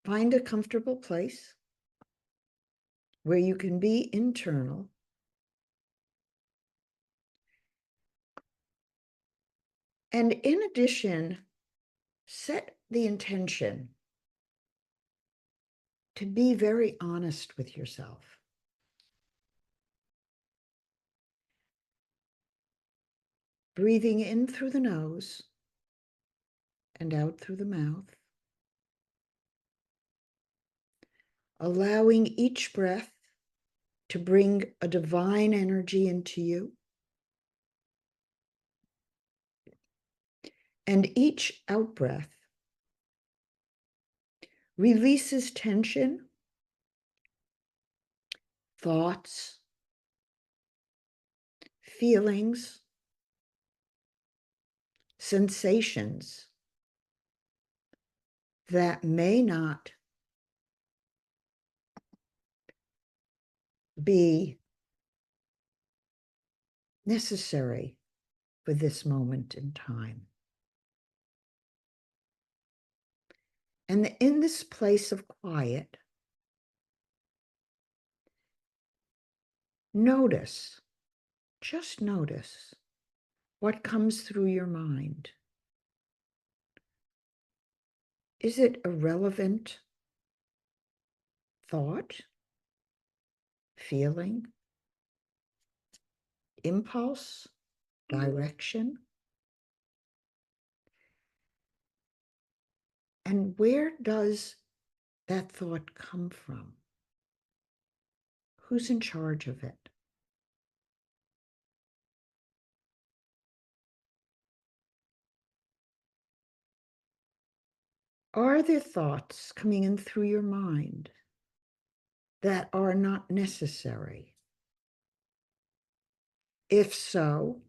Find a comfortable place where you can be internal. And in addition, set the intention to be very honest with yourself. Breathing in through the nose and out through the mouth. Allowing each breath to bring a divine energy into you. And each out-breath releases tension, thoughts, feelings, sensations that may not be necessary for this moment in time. And in this place of quiet, notice, just notice what comes through your mind. Is it a relevant thought, feeling, impulse, direction? And where does that thought come from? Who's in charge of it? Are there thoughts coming in through your mind that are not necessary? If so,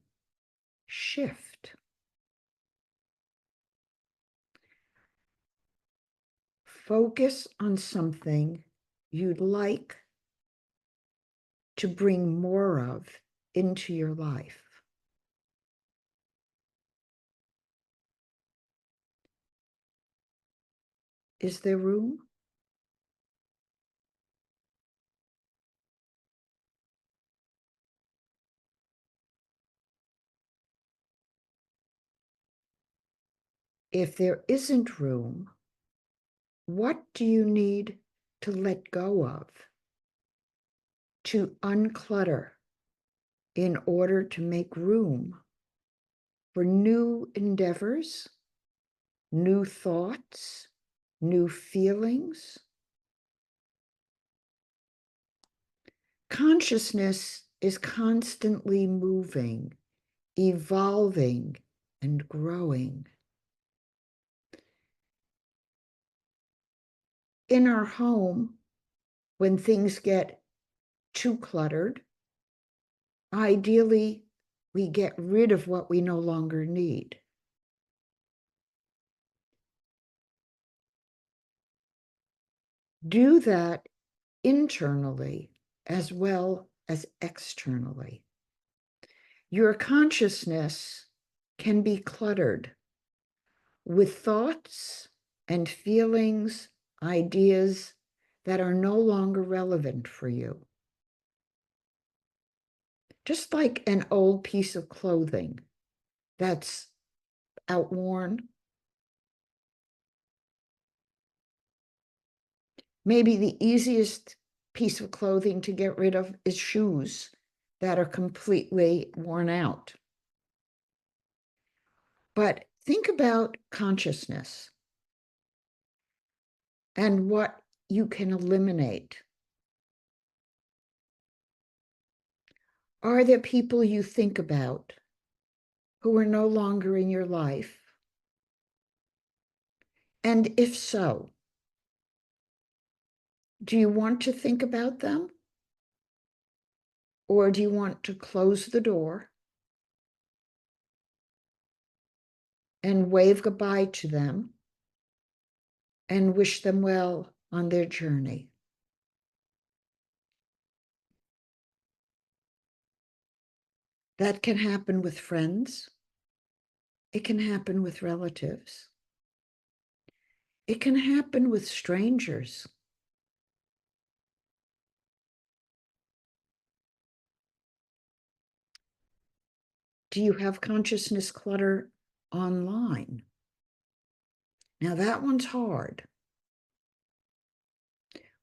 shift. Focus on something you'd like to bring more of into your life. Is there room? If there isn't room, what do you need to let go of, to unclutter in order to make room for new endeavors, new thoughts, new feelings? Consciousness is constantly moving, evolving, and growing. In our home, when things get too cluttered, ideally, we get rid of what we no longer need. Do that internally as well as externally. Your consciousness can be cluttered with thoughts and feelings, ideas that are no longer relevant for you. Just like an old piece of clothing that's outworn. Maybe the easiest piece of clothing to get rid of is shoes that are completely worn out. But think about consciousness and what you can eliminate. Are there people you think about who are no longer in your life? And if so, do you want to think about them? Or do you want to close the door and wave goodbye to them and wish them well on their journey? That can happen with friends. It can happen with relatives. It can happen with strangers. Do you have consciousness clutter online? Now that one's hard.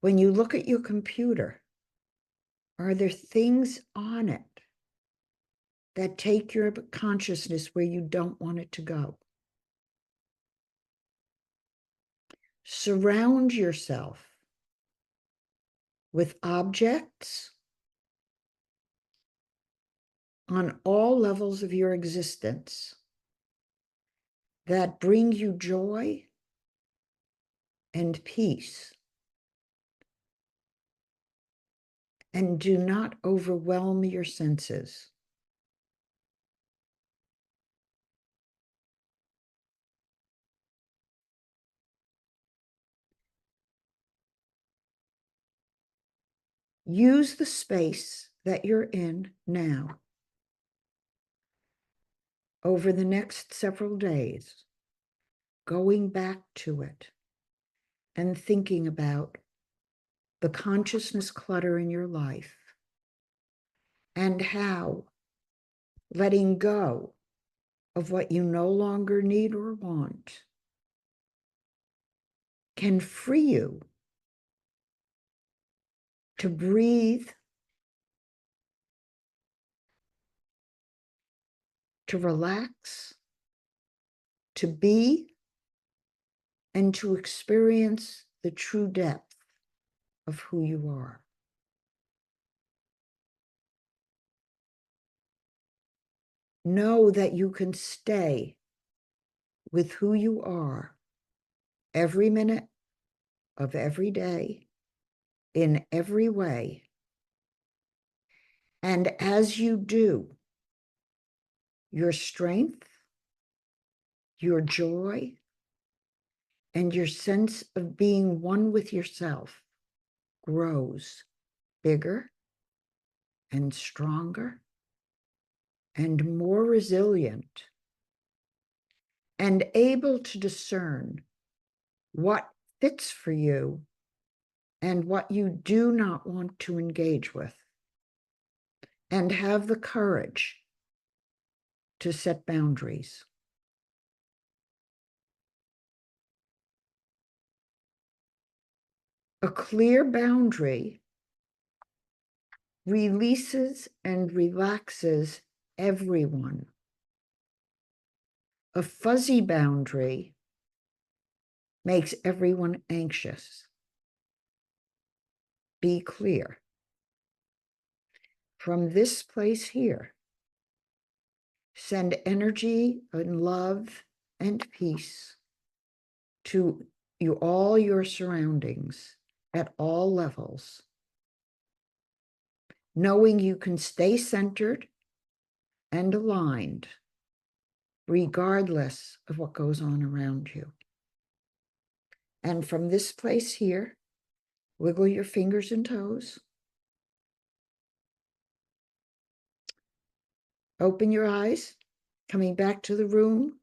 When you look at your computer, are there things on it that take your consciousness where you don't want it to go? Surround yourself with objects on all levels of your existence that bring you joy and peace, and do not overwhelm your senses. Use the space that you're in now over the next several days, going back to it and thinking about the consciousness clutter in your life and how letting go of what you no longer need or want can free you to breathe, to relax, to be, and to experience the true depth of who you are. Know that you can stay with who you are every minute of every day, in every way. And as you do, your strength, your joy, and your sense of being one with yourself grows bigger and stronger and more resilient, and able to discern what fits for you and what you do not want to engage with, and have the courage to set boundaries. A clear boundary releases and relaxes everyone. A fuzzy boundary makes everyone anxious. Be clear. From this place here, send energy and love and peace to all your surroundings at all levels, knowing you can stay centered and aligned regardless of what goes on around you. And from this place here, wiggle your fingers and toes. Open your eyes, coming back to the room